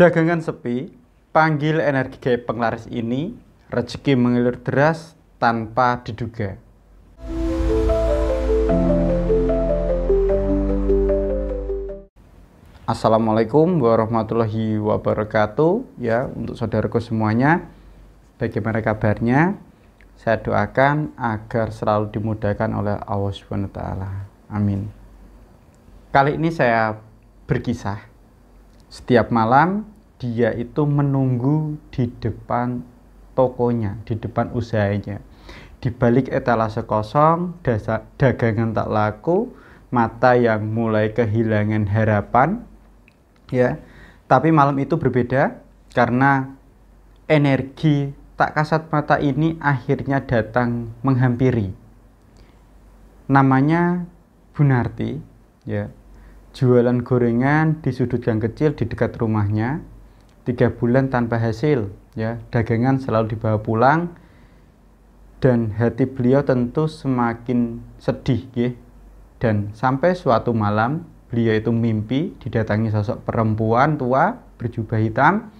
Dagangan sepi, panggil energi gaib penglaris ini, rezeki mengalir deras tanpa diduga. Assalamualaikum warahmatullahi wabarakatuh. Ya, untuk saudaraku semuanya, bagaimana kabarnya? Saya doakan agar selalu dimudahkan oleh Allah SWT. Amin. Kali ini saya berkisah. Setiap malam dia itu menunggu di depan tokonya, di depan usahanya. Di balik etalase kosong, dagangan tak laku, mata yang mulai kehilangan harapan. Ya, tapi malam itu berbeda karena energi tak kasat mata ini akhirnya datang menghampiri. Namanya Bunarti, ya. Jualan gorengan di sudut gang kecil di dekat rumahnya. 3 bulan tanpa hasil, ya. Dagangan selalu dibawa pulang dan hati beliau tentu semakin sedih, ya. Dan sampai suatu malam beliau itu mimpi didatangi sosok perempuan tua berjubah hitam.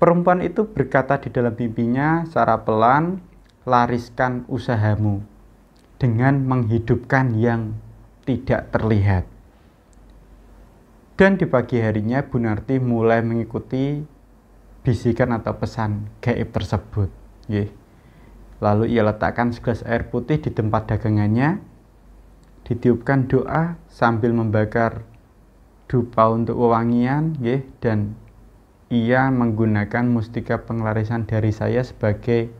Perempuan itu berkata di dalam mimpinya secara pelan, lariskan usahamu dengan menghidupkan yang tidak terlihat. Dan di pagi harinya Bunarti mulai mengikuti bisikan atau pesan gaib tersebut. Lalu ia letakkan segelas air putih di tempat dagangannya, ditiupkan doa sambil membakar dupa untuk wewangian, dan ia menggunakan mustika penglarisan dari saya sebagai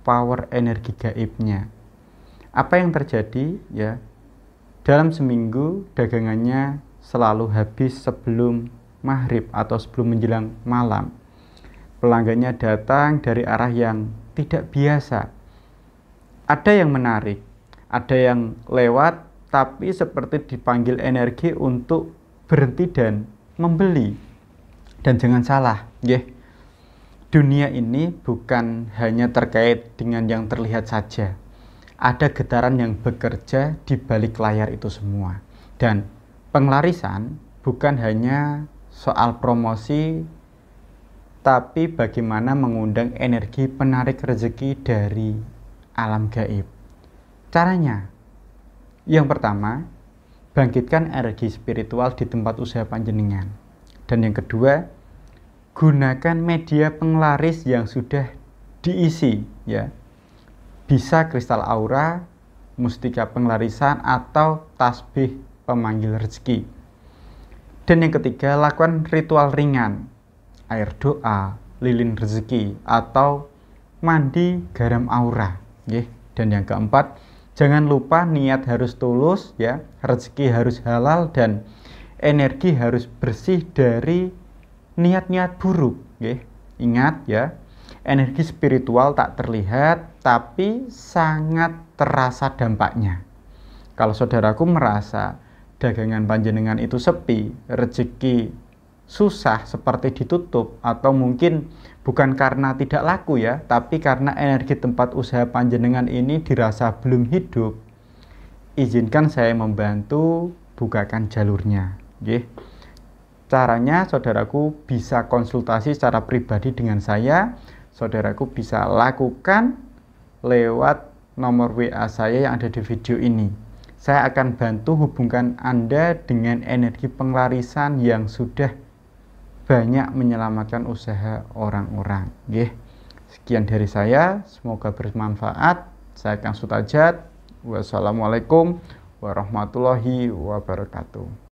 power energi gaibnya. Apa yang terjadi? Ya, dalam seminggu dagangannya selalu habis sebelum maghrib atau sebelum menjelang malam. Pelanggannya datang dari arah yang tidak biasa. Ada yang menarik, ada yang lewat, tapi seperti dipanggil energi untuk berhenti dan membeli. Dan jangan salah, dunia ini bukan hanya terkait dengan yang terlihat saja. Ada getaran yang bekerja di balik layar itu semua. Dan penglarisan bukan hanya soal promosi, tapi bagaimana mengundang energi penarik rezeki dari alam gaib. Caranya, yang pertama, bangkitkan energi spiritual di tempat usaha panjenengan. Dan yang kedua, gunakan media penglaris yang sudah diisi, ya. Bisa kristal aura, mustika penglarisan, atau tasbih pemanggil rezeki. Dan yang ketiga, lakukan ritual ringan, air doa, lilin rezeki, atau mandi garam aura. Dan yang keempat, jangan lupa niat harus tulus, ya. Rezeki harus halal dan energi harus bersih dari niat-niat buruk. Ingat, ya, energi spiritual tak terlihat tapi sangat terasa dampaknya. Kalau saudaraku merasa dagangan panjenengan itu sepi, rezeki susah seperti ditutup, atau mungkin bukan karena tidak laku, ya, tapi karena energi tempat usaha panjenengan ini dirasa belum hidup, izinkan saya membantu bukakan jalurnya. Caranya saudaraku bisa konsultasi secara pribadi dengan saya. Saudaraku bisa lakukan lewat nomor WA saya yang ada di video ini. Saya akan bantu hubungkan Anda dengan energi penglarisan yang sudah banyak menyelamatkan usaha orang-orang. Sekian dari saya, semoga bermanfaat. Saya Kang Sutajat. Wassalamualaikum warahmatullahi wabarakatuh.